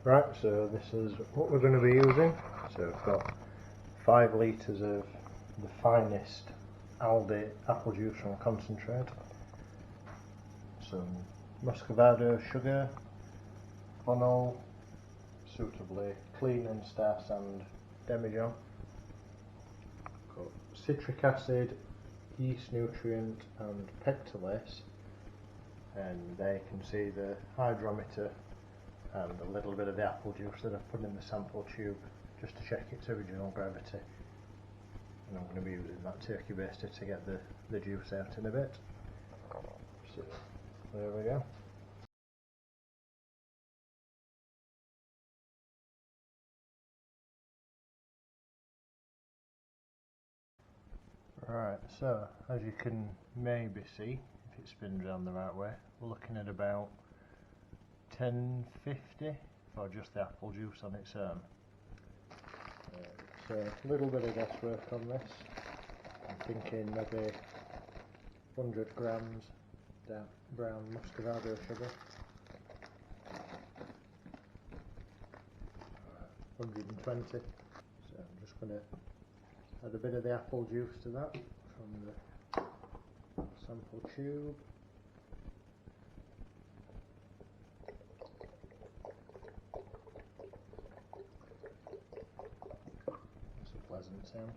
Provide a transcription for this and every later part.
Right, so this is what we're going to be using. So we've got 5 litres of the finest Aldi apple juice from concentrate, some muscovado sugar, funnel, suitably clean and star sand demijohn, got citric acid, yeast nutrient and pectolase, and there you can see the hydrometer and a little bit of the apple juice that I've put in the sample tube just to check its original gravity. And I'm going to be using that turkey baster to get the juice out in a bit. So there we go. Right, so as you can maybe see, if it spins around the right way, we're looking at about 1050 for just the apple juice on its own. So a little bit of guesswork on this. I'm thinking maybe 100 grams dark brown muscovado sugar, 120. So I'm just going to add a bit of the apple juice to that from the sample tube. That's a pleasant sound.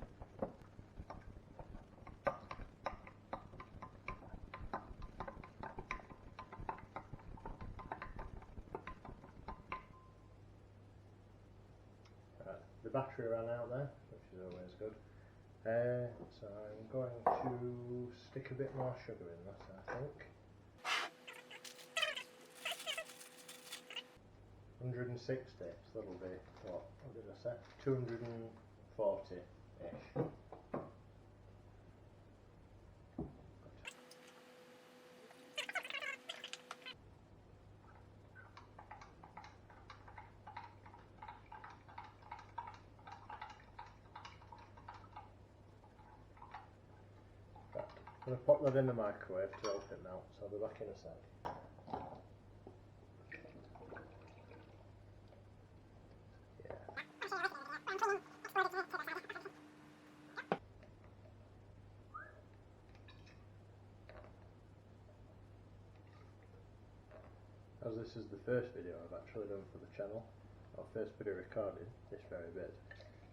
Right, the battery ran out there, which is always good. So I'm going to stick a bit more sugar in that, I think. 160, so that'll be, what did I say? 240-ish. I'm going to pop that in the microwave to help it melt, so I'll be back in a sec. As this is the first video I've actually done for the channel, or first video recorded, this very bit,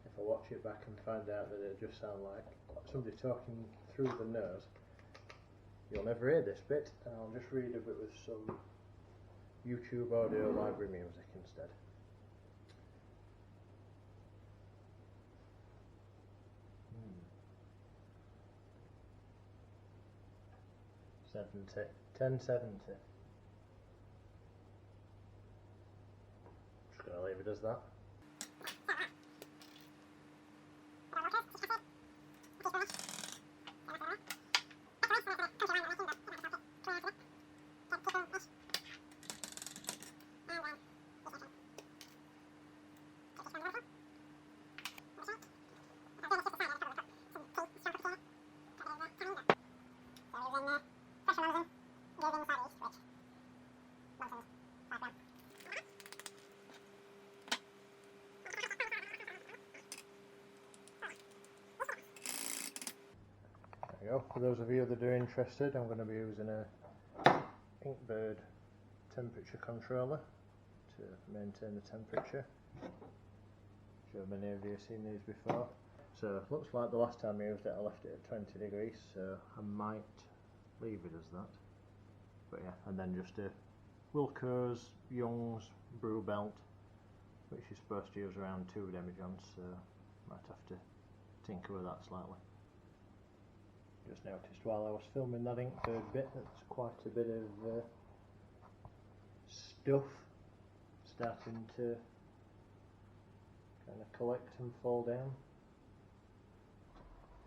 if I watch it back and find out that it just sounds like somebody talking through the nose, you'll never hear this bit, and I'll just read a bit with some YouTube audio library music instead. Hmm. 1070. Just gonna leave it as that. For those of you that are interested, I'm going to be using a Inkbird temperature controller to maintain the temperature. I'm sure many of you have seen these before. So it looks like the last time I used it I left it at 20 degrees, so I might leave it as that. But yeah, and then just a Wilco's Young's brew belt, which you're supposed to use around 2 demijohns, so might have to tinker with that slightly. Just noticed while I was filming that Inkbird bit, that's quite a bit of stuff starting to kind of collect and fall down.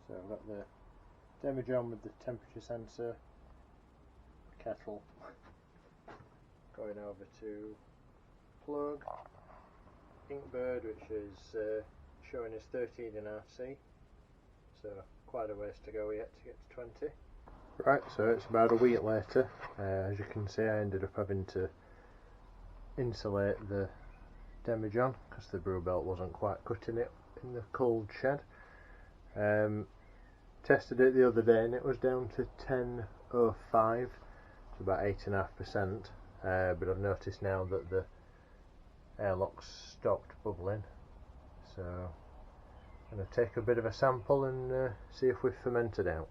So I've got the demijohn with the temperature sensor, kettle, going over to plug, Inkbird, which is showing us 13.5C, so quite a ways to go yet to get to 20. Right, so it's about a week later. As you can see, I ended up having to insulate the demijohn because the brew belt wasn't quite cutting it in the cold shed. Tested it the other day and it was down to 10.05, so about 8.5%, but I've noticed now that the airlock's stopped bubbling, so I'm going to take a bit of a sample and see if we've fermented out.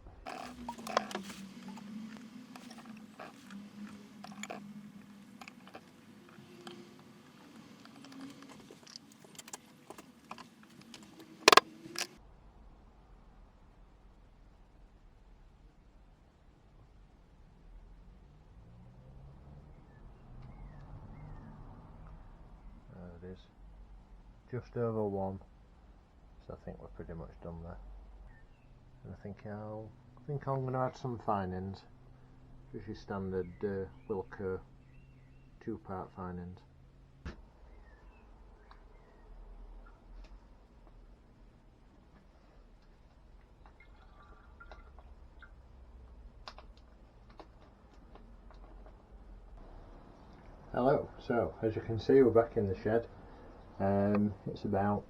There it is, just over 1, so I think we're pretty much done there. And I think I'm going to add some finings, just your standard Wilco 2-part finings. Hello, so as you can see we're back in the shed. It's about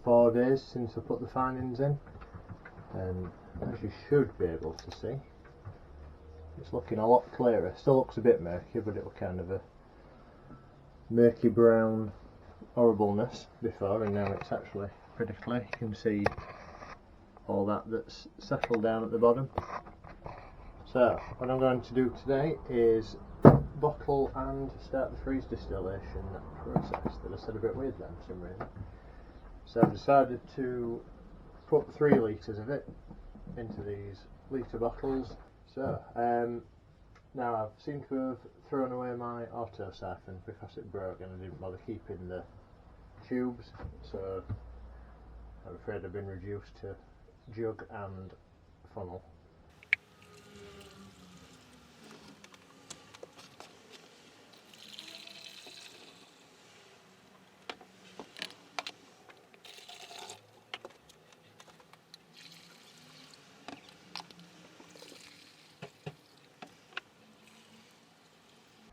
4 days since I put the finings in, and as you should be able to see, it's looking a lot clearer. Still looks a bit murky, but it was kind of a murky brown horribleness before, and now it's actually pretty clear. You can see all that's settled down at the bottom. So what I'm going to do today is bottle and start the freeze distillation process that I said a bit weird then for some reason. So I've decided to put 3 litres of it into these litre bottles. So now I seem to have thrown away my auto siphon because it broke and I didn't bother keeping the tubes, so I'm afraid I've been reduced to jug and funnel.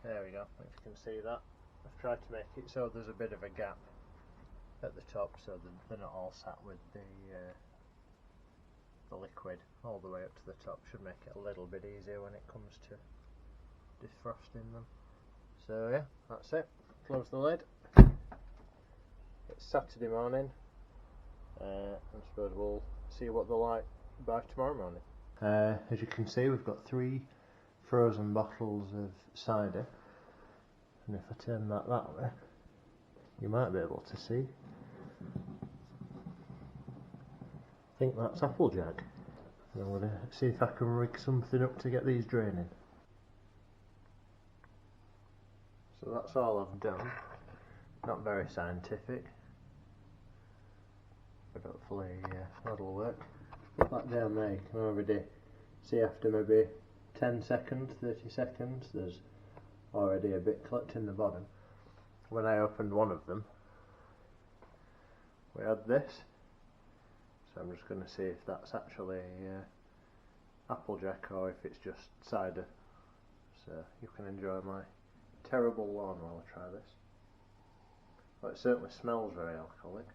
There we go, if you can see that. I've tried to make it so there's a bit of a gap at the top so they're not all sat with the liquid all the way up to the top. Should make it a little bit easier when it comes to defrosting them. So yeah, that's it. Close the lid. It's Saturday morning. I suppose we'll see what they're like by tomorrow morning. As you can see, we've got 3 frozen bottles of cider, and if I turn that way you might be able to see, I think that's Applejack. And I'm going to see if I can rig something up to get these draining. So that's all I've done. Not very scientific, but hopefully that'll work. Put that down there, you can already see after maybe 10 seconds, 30 seconds, there's already a bit clipped in the bottom. When I opened one of them, we had this, so I'm just going to see if that's actually Applejack or if it's just cider. So you can enjoy my terrible lawn while I try this. Well, it certainly smells very alcoholic.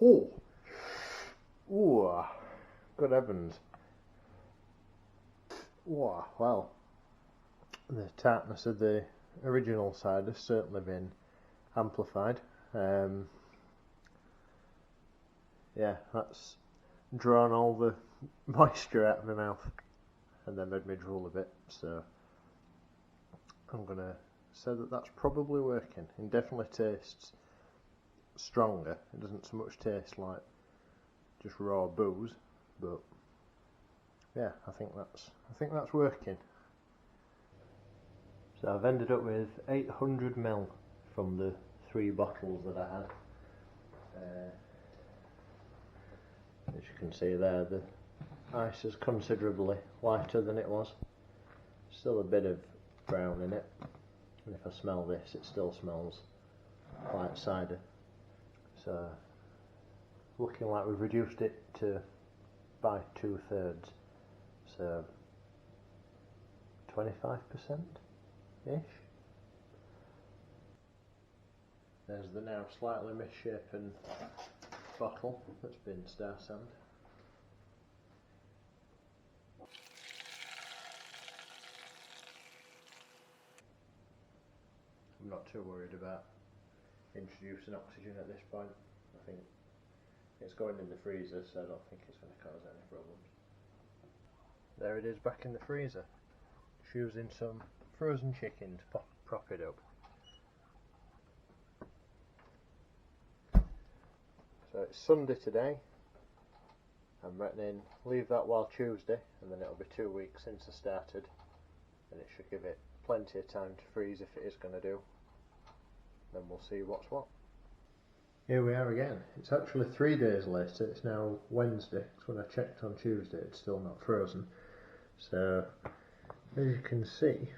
Oh! Ooh! Good heavens. Ooh, well, the tartness of the original cider has certainly been amplified. Yeah, that's drawn all the moisture out of my mouth and then made me drool a bit, so I'm going to say that that's probably working. It definitely tastes stronger. It doesn't so much taste like just raw booze, but yeah, I think that's working. So I've ended up with 800 ml from the 3 bottles that I had. As you can see there, the ice is considerably lighter than it was. Still a bit of brown in it, and if I smell this, it still smells like cider. So looking like we've reduced it to by 2/3. So 25%-ish. There's the now slightly misshapen bottle that's been star sand. I'm not too worried about introducing oxygen at this point. I think it's going in the freezer, so I don't think it's going to cause any problems. There it is back in the freezer. Just using some frozen chicken to prop it up. So it's Sunday today. I'm reckoning leave that while Tuesday, and then it'll be 2 weeks since I started, and it should give it plenty of time to freeze if it is going to do. Then we'll see what's what. Here we are again. It's actually 3 days later. It's now Wednesday. It's when I checked on Tuesday. It's still not frozen. So as you can see,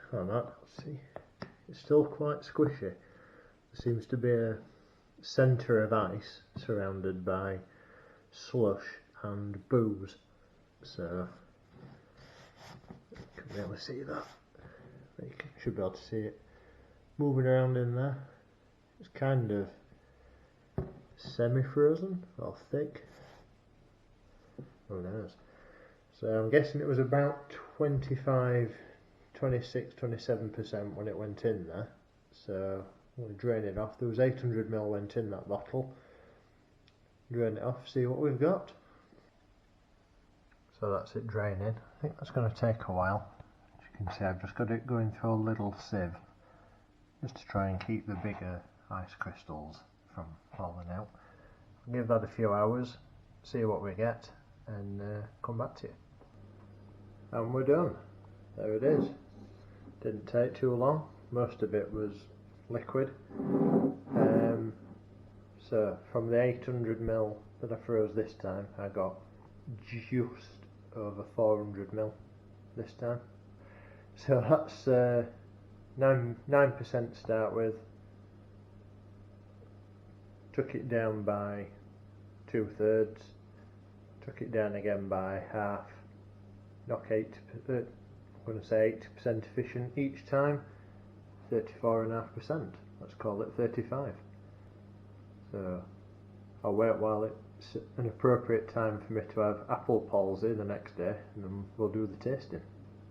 it's still quite squishy. There seems to be a centre of ice surrounded by slush and booze. So you can really see that. You should be able to see it moving around in there. It's kind of semi-frozen or thick. Who knows? So I'm guessing it was about 25, 26, 27% when it went in there. So I'm going to drain it off. There was 800ml went in that bottle. Drain it off, see what we've got. So that's it draining. I think that's going to take a while. As you can see, I've just got it going through a little sieve just to try and keep the bigger ice crystals from falling out. I'll give that a few hours, see what we get, and come back to you. And we're done. There it is. Didn't take too long. Most of it was liquid. So from the 800ml that I froze this time, I got just over 400ml this time. So that's 9% to start with. Took it down by 2/3, took it down again by half, knock 8%, I'm going to say 80% efficient each time, 34.5%, let's call it 35. So I'll wait while it's an appropriate time for me to have apple palsy the next day, and then we'll do the tasting.